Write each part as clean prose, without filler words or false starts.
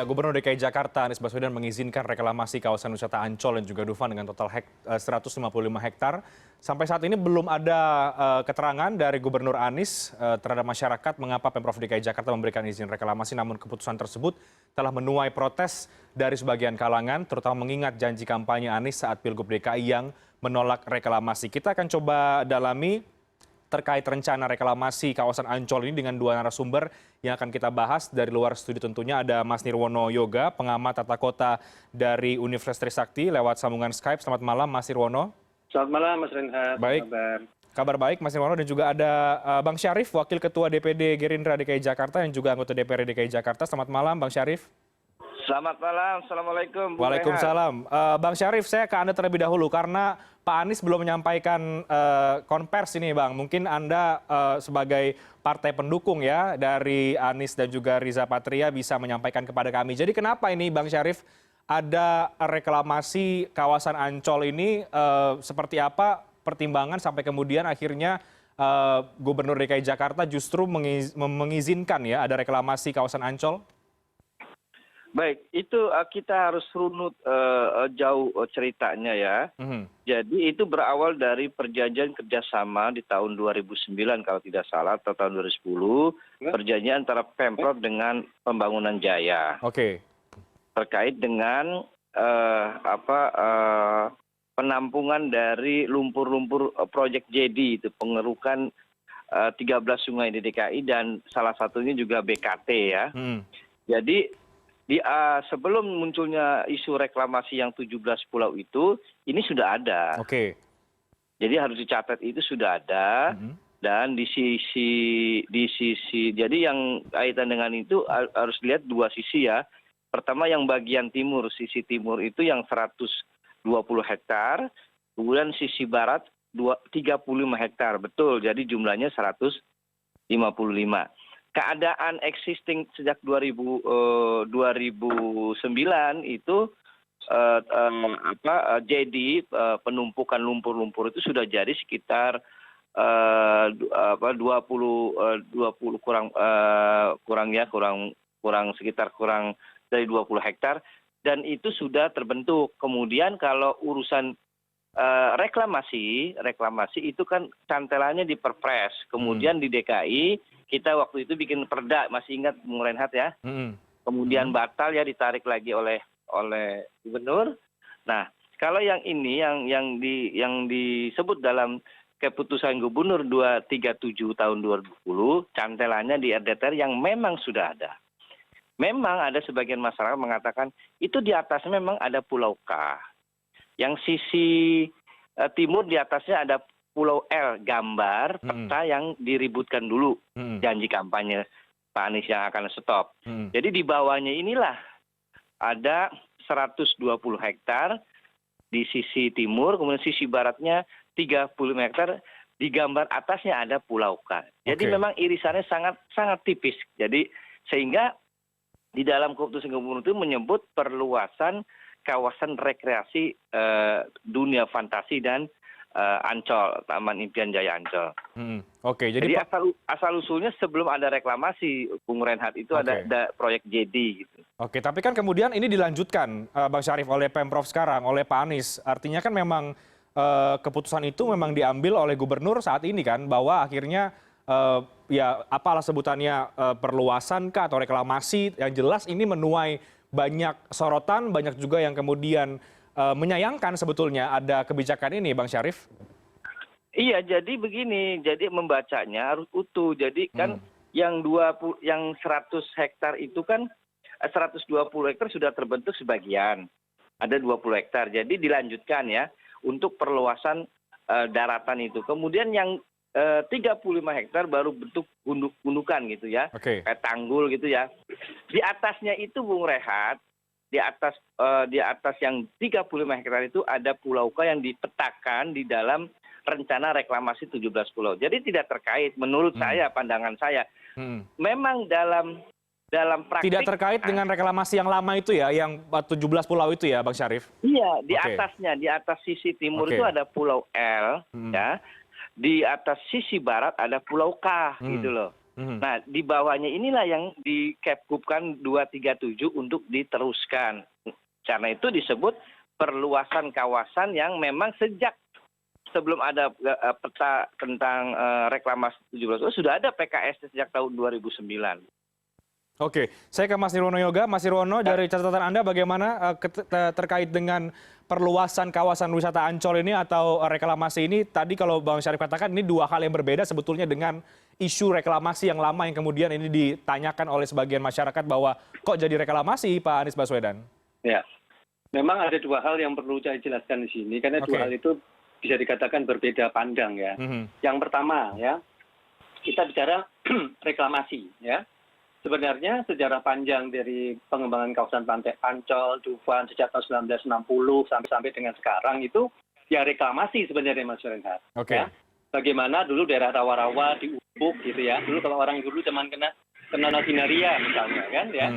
Ya, Gubernur DKI Jakarta Anies Baswedan mengizinkan reklamasi kawasan wisata Ancol dan juga Dufan dengan total 155 hektar. Sampai saat ini belum ada keterangan dari Gubernur Anies terhadap masyarakat mengapa Pemprov DKI Jakarta memberikan izin reklamasi, namun keputusan tersebut telah menuai protes dari sebagian kalangan, terutama mengingat janji kampanye Anies saat Pilgub DKI yang menolak reklamasi. Kita akan coba dalami terkait rencana reklamasi kawasan Ancol ini dengan dua narasumber yang akan kita bahas dari luar studio. Tentunya ada Mas Nirwono Yoga, pengamat tata kota dari Universitas Trisakti lewat sambungan Skype. Selamat malam Mas Nirwono. Selamat malam Mas Renhat. Baik, kabar baik Mas Nirwono, dan juga ada Bang Syarif, Wakil Ketua DPD Gerindra DKI Jakarta yang juga anggota DPR DKI Jakarta. Selamat malam Bang Syarif. Selamat malam, Assalamualaikum. Waalaikumsalam. Bang Syarif, saya ke Anda terlebih dahulu karena Pak Anies belum menyampaikan konvers ini Bang. Mungkin Anda sebagai partai pendukung ya dari Anies dan juga Riza Patria bisa menyampaikan kepada kami. Jadi kenapa ini Bang Syarif ada reklamasi kawasan Ancol ini, seperti apa pertimbangan sampai kemudian akhirnya Gubernur DKI Jakarta justru mengizinkan ya ada reklamasi kawasan Ancol? Baik, itu kita harus runut jauh ceritanya ya. Jadi itu berawal dari perjanjian kerjasama di tahun 2009 kalau tidak salah, atau tahun 2010, perjanjian antara Pemprov dengan Pembangunan Jaya. Oke. Terkait dengan penampungan dari lumpur-lumpur proyek JD, itu pengerukan 13 sungai di DKI dan salah satunya juga BKT ya. Jadi sebelum munculnya isu reklamasi yang 17 pulau itu, ini sudah ada. Oke. Jadi harus dicatat itu sudah ada. Dan di sisi jadi yang kaitan dengan itu harus lihat dua sisi ya. Pertama yang bagian timur, sisi timur itu yang 120 hektar, kemudian sisi barat 35 hektar. Betul, jadi jumlahnya 155. Keadaan existing sejak 2009 itu jadi penumpukan lumpur-lumpur itu sudah jadi sekitar 20 kurang dari 20 hektar, dan itu sudah terbentuk. Kemudian kalau urusan reklamasi itu kan cantelannya di Perpres. Kemudian di DKI kita waktu itu bikin perda, masih ingat Bung Renhat ya. Kemudian batal ya, ditarik lagi oleh gubernur. Nah, kalau yang ini yang disebut dalam keputusan Gubernur 237 tahun 2010, cantelannya di RDTR yang memang sudah ada. Memang ada sebagian masyarakat mengatakan itu di atasnya memang ada Pulau K. Yang sisi timur di atasnya ada Pulau L, gambar peta yang diributkan dulu, janji kampanye Pak Anies yang akan stop. Jadi di bawahnya inilah ada 120 hektar di sisi timur, kemudian sisi baratnya 35 hektar, di gambar atasnya ada Pulau K. Jadi memang irisannya sangat tipis. Jadi sehingga di dalam keputusan gubernur itu menyebut perluasan kawasan rekreasi dunia fantasi dan Ancol, Taman Impian Jaya Ancol. Oke, jadi asal usulnya sebelum ada reklamasi, Bung Renhat, itu ada proyek JD gitu. Oke, tapi kan kemudian ini dilanjutkan Bang Syarif oleh Pemprov sekarang, oleh Pak Anies. Artinya kan memang keputusan itu memang diambil oleh gubernur saat ini kan, bahwa akhirnya ya apalah sebutannya, perluasan kah atau reklamasi, yang jelas ini menuai banyak sorotan, banyak juga yang kemudian menyayangkan sebetulnya ada kebijakan ini, Bang Syarif. Iya, jadi begini, jadi membacanya harus utuh. Jadi kan yang 100 hektar itu kan 120 hektar sudah terbentuk sebagian. Ada 20 hektar. Jadi dilanjutkan ya untuk perluasan daratan itu. Kemudian yang 35 hektar baru bentuk gundukan gitu ya. Kayak tanggul gitu ya. Di atasnya itu Bung Rehat, di atas yang 35 hektar itu ada Pulau K yang dipetakan di dalam rencana reklamasi 17 pulau. Jadi tidak terkait menurut saya, pandangan saya. Memang dalam praktik tidak terkait dengan reklamasi yang lama itu ya, yang 17 pulau itu ya, Bang Syarif? Iya, di atasnya, di atas sisi timur itu ada Pulau L ya. Di atas sisi barat ada Pulau K gitu loh. Nah, di bawahnya inilah yang di Kepgubkan 237 untuk diteruskan. Karena itu disebut perluasan kawasan yang memang sejak sebelum ada peta tentang reklamasi 17 sudah ada PKS sejak tahun 2009. Oke, saya ke Mas Nirwono Yoga. Mas Nirwono, dari catatan Anda bagaimana terkait dengan perluasan kawasan wisata Ancol ini atau reklamasi ini? Tadi kalau Bang Syarif katakan ini dua hal yang berbeda sebetulnya dengan isu reklamasi yang lama yang kemudian ini ditanyakan oleh sebagian masyarakat bahwa kok jadi reklamasi, Pak Anies Baswedan? Ya, memang ada dua hal yang perlu saya jelaskan di sini karena dua hal itu bisa dikatakan berbeda pandang ya. Yang pertama ya, kita bicara reklamasi ya. Sebenarnya sejarah panjang dari pengembangan kawasan pantai Ancol, Dufan sejak tahun 1960 sampai dengan sekarang itu ya reklamasi sebenarnya Mas Renhat. Ya. Bagaimana dulu daerah rawa-rawa di Ubuk gitu ya. Dulu kalau orang dulu cuman kena nasinaria misalnya kan ya.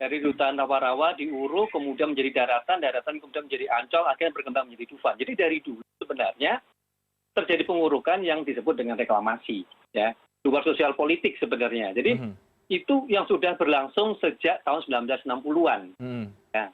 Dari hutan rawa-rawa diuruk kemudian menjadi daratan kemudian menjadi Ancol akhirnya berkembang menjadi Dufan. Jadi dari dulu sebenarnya terjadi pengurukan yang disebut dengan reklamasi ya. Luar sosial politik sebenarnya. Jadi itu yang sudah berlangsung sejak tahun 1960-an. Ya.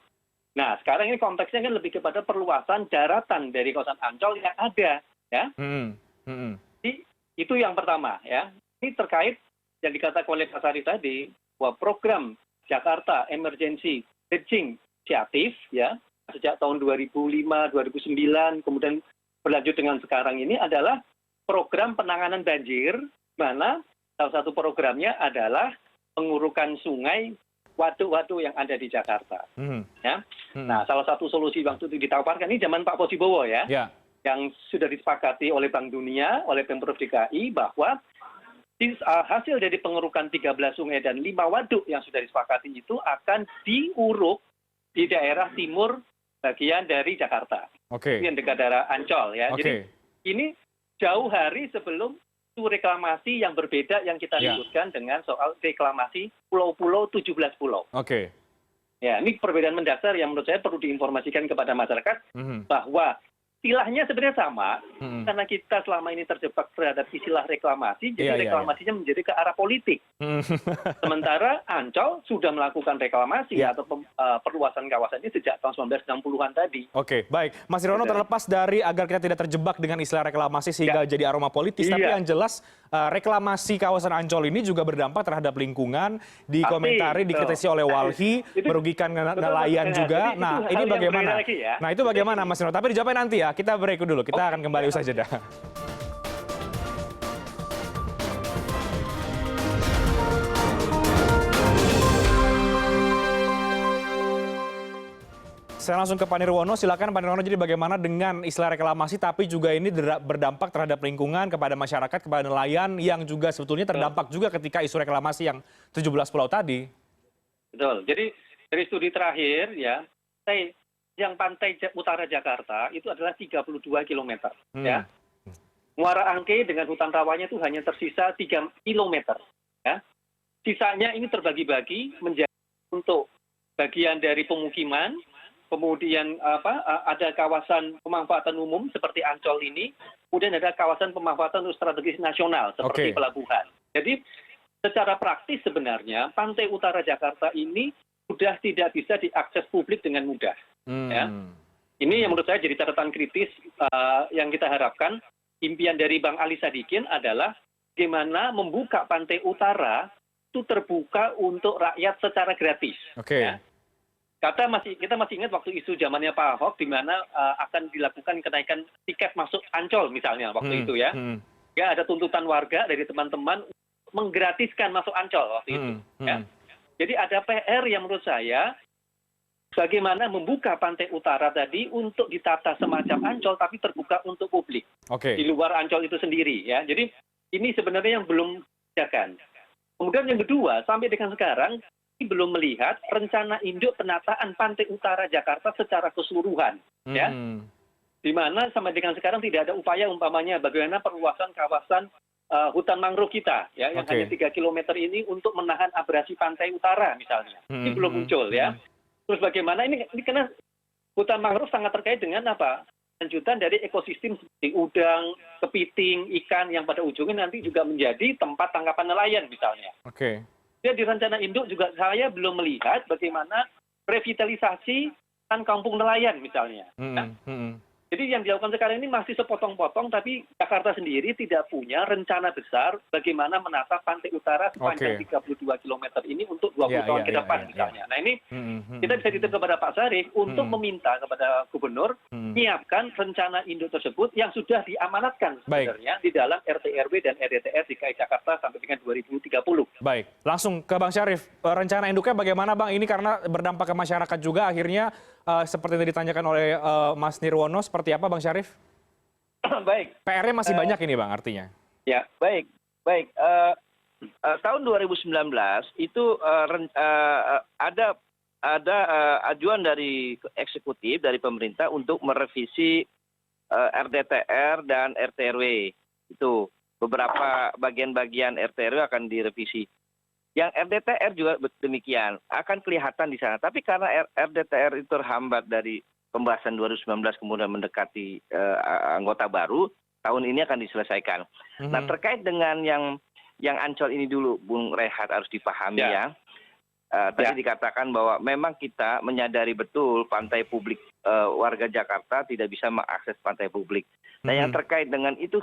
Nah, sekarang ini konteksnya kan lebih kepada perluasan daratan dari kawasan Ancol yang ada. Ya. Jadi, itu yang pertama. Ya. Ini terkait yang dikatakan oleh Pak Sari tadi, bahwa program Jakarta Emergency Bridging Initiative, ya, sejak tahun 2005, 2009, kemudian berlanjut dengan sekarang ini adalah program penanganan banjir, mana salah satu programnya adalah pengurukan sungai, waduk-waduk yang ada di Jakarta. Ya. Nah, salah satu solusi waktu itu ditawarkan ini zaman Pak Posibowo ya, yang sudah disepakati oleh Bank Dunia, oleh Pemprov DKI bahwa hasil dari pengurukan 13 sungai dan 5 waduk yang sudah disepakati itu akan diuruk di daerah timur bagian dari Jakarta. Yang dekat daerah Ancol ya. Jadi ini jauh hari sebelum reklamasi yang berbeda yang kita ributkan dengan soal reklamasi pulau-pulau 17 pulau. Ya, ini perbedaan mendasar yang menurut saya perlu diinformasikan kepada masyarakat bahwa istilahnya sebenarnya sama karena kita selama ini terjebak terhadap istilah reklamasi, jadi reklamasinya menjadi ke arah politik. Sementara Ancol sudah melakukan reklamasi atau perluasan kawasannya sejak tahun 1960-an tadi. Oke, baik. Mas Nirwono, terlepas dari agar kita tidak terjebak dengan istilah reklamasi sehingga jadi aroma politis, tapi yang jelas reklamasi kawasan Ancol ini juga berdampak terhadap lingkungan, dikomentari, dikritisi oleh Walhi, merugikan nelayan juga. Nah, ini bagaimana? Nah, itu bagaimana Mas Nirwono? Tapi dijawabin nanti ya. Kita break dulu, kita akan kembali usai jeda. Saya langsung ke Pak Nirwono, silakan Pak Nirwono. Jadi bagaimana dengan istilah reklamasi tapi juga ini berdampak terhadap lingkungan, kepada masyarakat, kepada nelayan yang juga sebetulnya terdampak juga ketika isu reklamasi yang 17 pulau tadi. Betul. Jadi dari studi terakhir ya, yang pantai utara Jakarta itu adalah 32 km. Ya. Muara Angke dengan hutan rawanya itu hanya tersisa 3 km. Ya. Sisanya ini terbagi-bagi menjadi untuk bagian dari pemukiman, kemudian ada kawasan pemanfaatan umum seperti Ancol ini, kemudian ada kawasan pemanfaatan untuk strategis nasional seperti pelabuhan. Jadi secara praktis sebenarnya pantai utara Jakarta ini sudah tidak bisa diakses publik dengan mudah. Ya. Ini yang menurut saya jadi catatan kritis yang kita harapkan. Impian dari Bang Ali Sadikin adalah bagaimana membuka pantai utara itu terbuka untuk rakyat secara gratis. Ya. Kita masih ingat waktu isu zamannya Pak Ahok di mana akan dilakukan kenaikan tiket masuk Ancol misalnya waktu itu ya. Ya, ada tuntutan warga dari teman-teman menggratiskan masuk Ancol waktu itu. Ya. Jadi ada PR yang menurut saya bagaimana membuka pantai utara tadi untuk ditata semacam Ancol tapi terbuka untuk publik. Di luar Ancol itu sendiri ya. Jadi ini sebenarnya yang belum dikerjakan. Kemudian yang kedua, sampai dengan sekarang ini belum melihat rencana induk penataan pantai utara Jakarta secara keseluruhan ya. Di mana sampai dengan sekarang tidak ada upaya umpamanya bagaimana perluasan kawasan hutan mangrove kita ya yang hanya 3 km ini untuk menahan abrasi pantai utara misalnya. Ini belum muncul ya. Terus bagaimana ini karena hutan mangrove sangat terkait dengan apa? lanjutan dari ekosistem seperti udang, kepiting, ikan yang pada ujungnya nanti juga menjadi tempat tangkapan nelayan misalnya. Oke. Di rencana induk juga saya belum melihat bagaimana revitalisasi kampung nelayan misalnya. Jadi yang dilakukan sekarang ini masih sepotong-potong, tapi Jakarta sendiri tidak punya rencana besar bagaimana menata pantai utara sepanjang 32 km ini untuk 20 tahun ke depan misalnya. Nah ini kita bisa titip kepada Pak Sarif untuk meminta kepada gubernur menyiapkan rencana induk tersebut yang sudah diamanatkan sebenarnya di dalam RT/RW dan RDTR DKI Jakarta sampai dengan 2030. Baik, langsung ke Bang Syarif. Rencana induknya bagaimana Bang? Ini karena berdampak ke masyarakat juga akhirnya seperti yang ditanyakan oleh Mas Nirwono, seperti apa Bang Syarif? Baik. PR-nya masih banyak ini Bang artinya. Ya, baik. Tahun 2019 itu ada ajuan dari eksekutif, dari pemerintah untuk merevisi RDTR dan RT/RW. Itu beberapa bagian-bagian RT/RW akan direvisi. Yang RDTR juga demikian, akan kelihatan di sana. Tapi karena RDTR itu terhambat dari pembahasan 2019 kemudian mendekati anggota baru, tahun ini akan diselesaikan. Nah terkait dengan yang Ancol ini dulu, Bung Rehat, harus dipahami ya. Tadi dikatakan bahwa memang kita menyadari betul pantai publik warga Jakarta tidak bisa mengakses pantai publik. Nah yang terkait dengan itu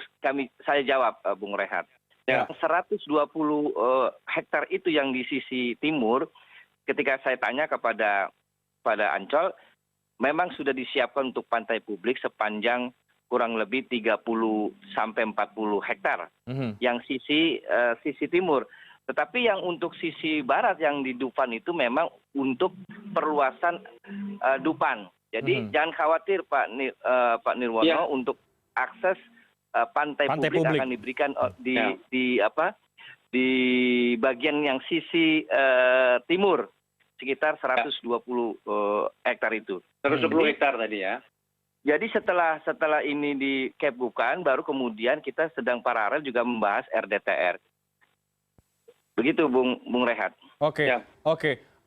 saya jawab Bung Rehat. Yang 120 hektar itu yang di sisi timur, ketika saya tanya pada Ancol, memang sudah disiapkan untuk pantai publik sepanjang kurang lebih 30 sampai 40 hektar yang sisi timur. Tetapi yang untuk sisi barat yang di Dufan itu memang untuk perluasan Dupan. Jadi jangan khawatir Pak Nirwono untuk akses pantai publik akan diberikan di bagian yang sisi timur sekitar 120 hektar itu. 110 hektar tadi ya. Jadi setelah ini dikepgukan, baru kemudian kita sedang paralel juga membahas RDTR. Begitu Bung Rehat. Oke.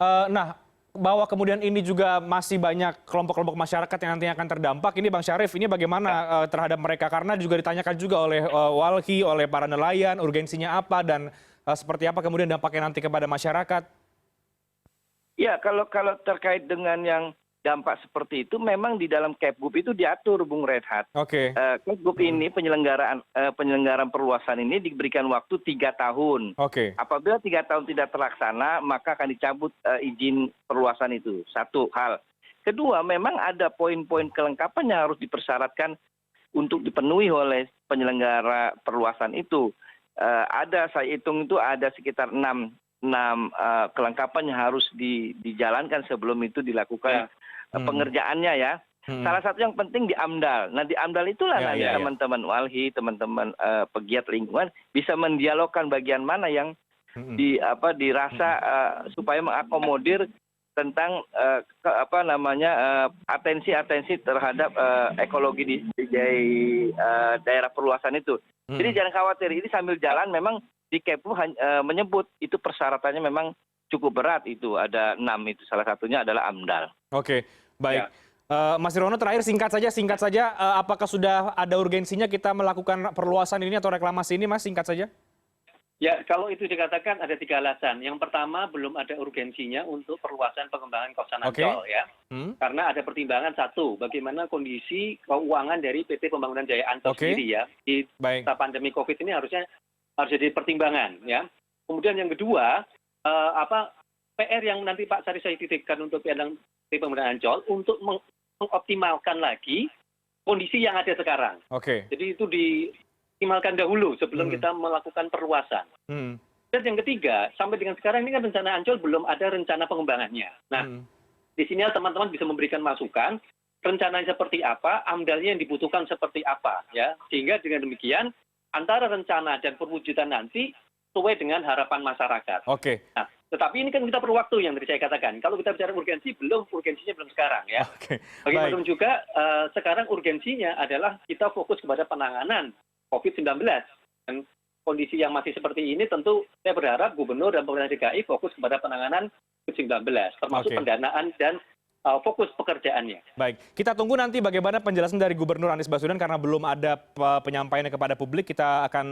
Nah, bahwa kemudian ini juga masih banyak kelompok-kelompok masyarakat yang nantinya akan terdampak. Ini Bang Syarif, ini bagaimana terhadap mereka? Karena juga ditanyakan juga oleh Walhi, oleh para nelayan, urgensinya apa dan seperti apa kemudian dampaknya nanti kepada masyarakat? Ya, kalau terkait dengan yang dampak seperti itu, memang di dalam Kepgub itu diatur, Bung Rehat. Kepgub ini penyelenggaraan perluasan ini diberikan waktu 3 tahun. Apabila 3 tahun tidak terlaksana, maka akan dicabut izin perluasan itu. Satu hal. Kedua, memang ada poin-poin kelengkapan yang harus dipersyaratkan untuk dipenuhi oleh penyelenggara perluasan itu. Saya hitung itu ada sekitar 6 kelengkapan yang harus dijalankan sebelum itu dilakukan pengerjaannya ya. Salah satu yang penting di AMDAL. Nah di AMDAL itulah nanti teman-teman Walhi, teman-teman pegiat lingkungan bisa mendialogkan bagian mana yang dirasa supaya mengakomodir tentang atensi terhadap ekologi di daerah perluasan itu. Jadi jangan khawatir, ini sambil jalan memang di Keplu menyebut itu persyaratannya memang cukup berat, itu ada 6, itu salah satunya adalah AMDAL. Oke, baik. Mas Nirwono terakhir singkat saja, apakah sudah ada urgensinya kita melakukan perluasan ini atau reklamasi ini, Mas, singkat saja? Ya, kalau itu dikatakan ada 3 alasan. Yang pertama, belum ada urgensinya untuk perluasan pengembangan kawasan Ancol ya. Karena ada pertimbangan satu, bagaimana kondisi keuangan dari PT Pembangunan Jaya Ancol sendiri ya. Di masa pandemi Covid ini harus jadi pertimbangan ya. Kemudian yang kedua, PR yang nanti Pak Sarif saya titipkan untuk PT Pembangunan Ancol untuk mengoptimalkan lagi kondisi yang ada sekarang. Jadi itu dioptimalkan dahulu sebelum kita melakukan perluasan. Dan yang ketiga, sampai dengan sekarang ini kan rencana Ancol belum ada rencana pengembangannya. Nah, di sini teman-teman bisa memberikan masukan, rencananya seperti apa, AMDAL-nya yang dibutuhkan seperti apa ya. Sehingga dengan demikian antara rencana dan perwujudan nanti sesuai dengan harapan masyarakat. Nah, tetapi ini kan kita perlu waktu yang tadi saya katakan. Kalau kita bicara urgensinya belum sekarang ya. Bagaimanapun juga sekarang urgensinya adalah kita fokus kepada penanganan COVID-19. Dan kondisi yang masih seperti ini tentu saya berharap Gubernur dan Pemerintah DKI fokus kepada penanganan COVID-19, termasuk pendanaan dan fokus pekerjaannya. Baik, kita tunggu nanti bagaimana penjelasan dari Gubernur Anies Baswedan karena belum ada penyampaiannya kepada publik. Kita akan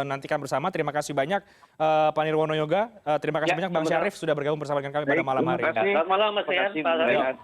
nantikan bersama. Terima kasih banyak Pak Nirwono Yoga. Terima kasih banyak Bang Syarif sudah bergabung bersama dengan kami pada malam hari ini. Selamat malam Mas Yan.